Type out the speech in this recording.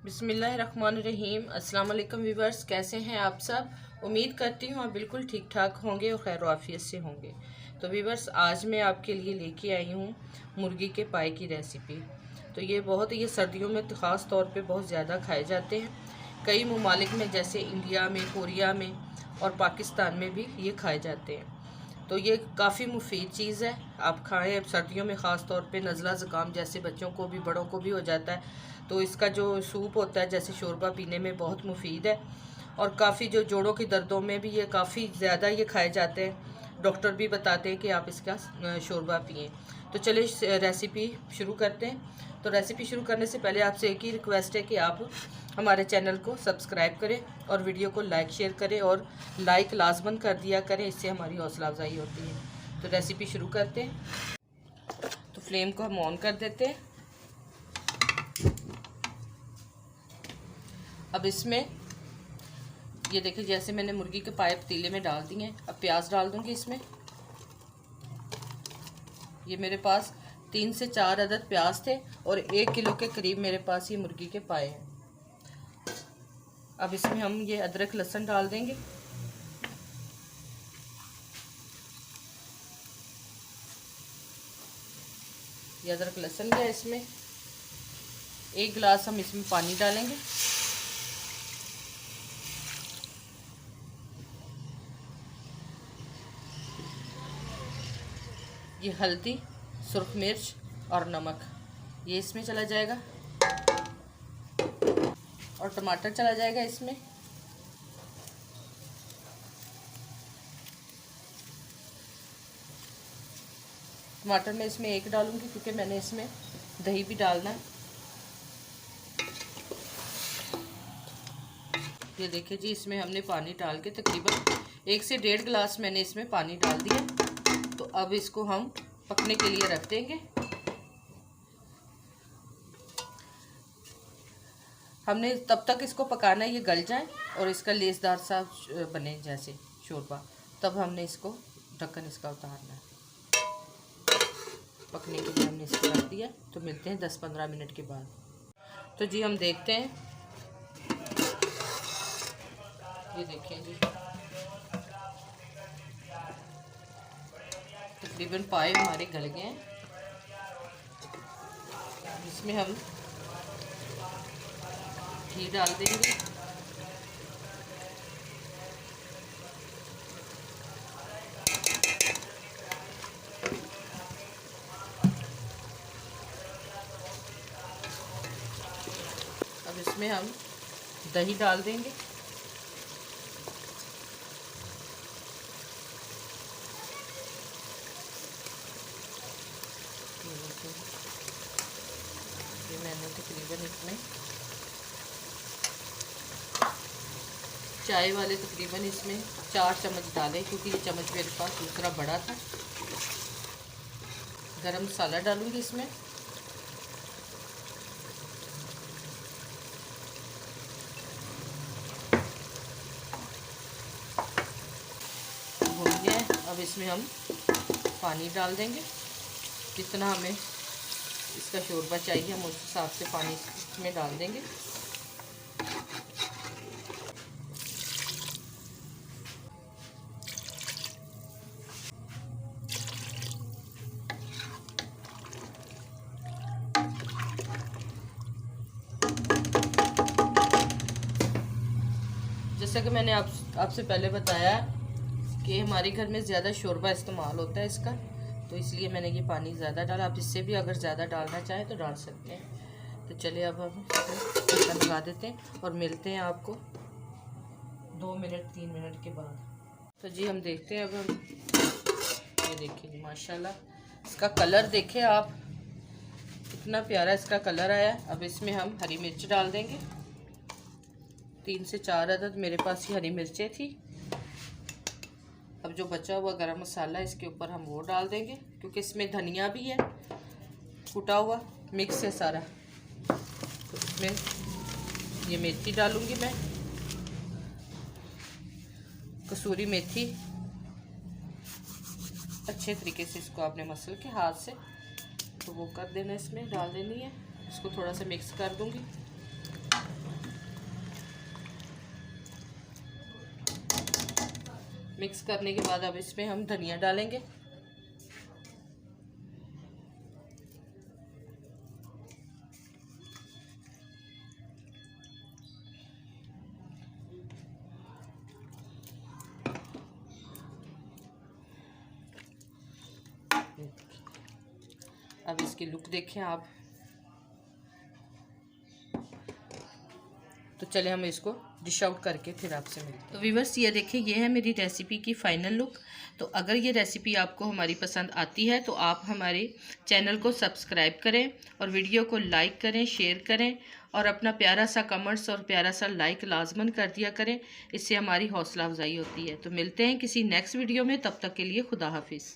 बिस्मिल्लाहिर्रहमानिर्रहीम। अस्सलाम वालेकुम व्यूअर्स, कैसे हैं आप सब। उम्मीद करती हूँ आप बिल्कुल ठीक ठाक होंगे और खैर आफियत से होंगे। तो व्यूअर्स, आज मैं आपके लिए लेके आई हूँ मुर्गी के पाए की रेसिपी। तो ये सर्दियों में तो ख़ास तौर पे बहुत ज़्यादा खाए जाते हैं। कई ममालिक में जैसे इंडिया में, कोरिया में और पाकिस्तान में भी ये खाए जाते हैं। तो ये काफ़ी मुफीद चीज़ है, आप खाएं। अब सर्दियों में ख़ास तौर पे नज़ला ज़ुकाम जैसे बच्चों को भी बड़ों को भी हो जाता है, तो इसका जो सूप होता है जैसे शोरबा पीने में बहुत मुफीद है। और काफ़ी जो जोड़ों की दर्दों में भी ये काफ़ी ज़्यादा ये खाए जाते हैं। डॉक्टर भी बताते हैं कि आप इसका शोरबा पिएँ। तो चलिए रेसिपी शुरू करते हैं। तो रेसिपी शुरू करने से पहले आपसे एक ही रिक्वेस्ट है कि आप हमारे चैनल को सब्सक्राइब करें और वीडियो को लाइक शेयर करें और लाइक लाजमन कर दिया करें, इससे हमारी हौसला अफजाई होती है। तो रेसिपी शुरू करते हैं। तो फ्लेम को हम ऑन कर देते हैं। अब इसमें ये देखिए, जैसे मैंने मुर्गी के पाए पतीले में डाल दिए हैं। अब प्याज डाल दूंगी इसमें। ये मेरे पास 3 से 4 अदद प्याज थे और 1 किलो के करीब मेरे पास ये मुर्गी के पाए हैं। अब इसमें हम ये अदरक लहसुन डाल देंगे। ये अदरक लहसुन है, इसमें 1 गिलास हम इसमें पानी डालेंगे। ये हल्दी, सुर्ख मिर्च और नमक ये इसमें चला जाएगा और टमाटर चला जाएगा इसमें। टमाटर मैं इसमें 1 डालूंगी क्योंकि मैंने इसमें दही भी डालना है। ये देखिए जी, इसमें हमने पानी डाल के तकरीबन 1 से 1.5 गिलास मैंने इसमें पानी डाल दिया। तो अब इसको हम पकने के लिए रख देंगे। हमने तब तक इसको पकाना है ये गल जाए और इसका लेसदार सा बने जैसे शोरबा, तब हमने इसको ढक्कन इसका उतारना है। पकने के लिए हमने इसको रख दिया। तो मिलते हैं 10-15 मिनट के बाद। तो जी हम देखते हैं। ये देखें जी, तकरीबन पाए हमारे गल गए हैं। इसमें हम घी डाल देंगे। अब इसमें हम दही डाल देंगे। ये मैंने तकरीबन इसमें चाय वाले तकरीबन इसमें 4 चम्मच डाले, क्योंकि ये चम्मच मेरे पास दूसरा बड़ा था। गरम मसाला डालूंगी इसमें। भून गया है। अब इसमें हम पानी डाल देंगे। जितना हमें इसका शोरबा चाहिए हम उस हिसाब से पानी इसमें डाल देंगे। जैसा कि मैंने आपसे पहले बताया कि हमारे घर में ज़्यादा शोरबा इस्तेमाल होता है इसका, तो इसलिए मैंने ये पानी ज़्यादा डाला। आप इससे भी अगर ज़्यादा डालना चाहें तो डाल सकते हैं। तो चलिए अब हम ढक्कन लगा देते हैं और मिलते हैं आपको 2-3 मिनट के बाद। तो जी हम देखते हैं। अब हम ये देखिए जी, माशाल्लाह इसका कलर देखें आप, कितना प्यारा इसका कलर आया। अब इसमें हम हरी मिर्च डाल देंगे। 3 से 4 अदद मेरे पास ये हरी मिर्चें थी। अब जो बचा हुआ गरम मसाला इसके ऊपर हम वो डाल देंगे, क्योंकि इसमें धनिया भी है कुटा हुआ, मिक्स है सारा। तो इसमें ये मेथी डालूंगी मैं, कसूरी मेथी। अच्छे तरीके से इसको आपने मसल के हाथ से तो वो कर देना, इसमें डाल देनी है। इसको थोड़ा सा मिक्स कर दूंगी। मिक्स करने के बाद अब इसमें हम धनिया डालेंगे। अब इसकी लुक देखें आप। तो चले हम इसको डिश आउट करके फिर आपसे मिलते हैं। तो व्यूअर्स ये देखें, ये है मेरी रेसिपी की फ़ाइनल लुक। तो अगर ये रेसिपी आपको हमारी पसंद आती है तो आप हमारे चैनल को सब्सक्राइब करें और वीडियो को लाइक करें, शेयर करें और अपना प्यारा सा कमेंट्स और प्यारा सा लाइक लाजमन कर दिया करें। इससे हमारी हौसला अफजाई होती है। तो मिलते हैं किसी नेक्स्ट वीडियो में, तब तक के लिए खुदा हाफिज़।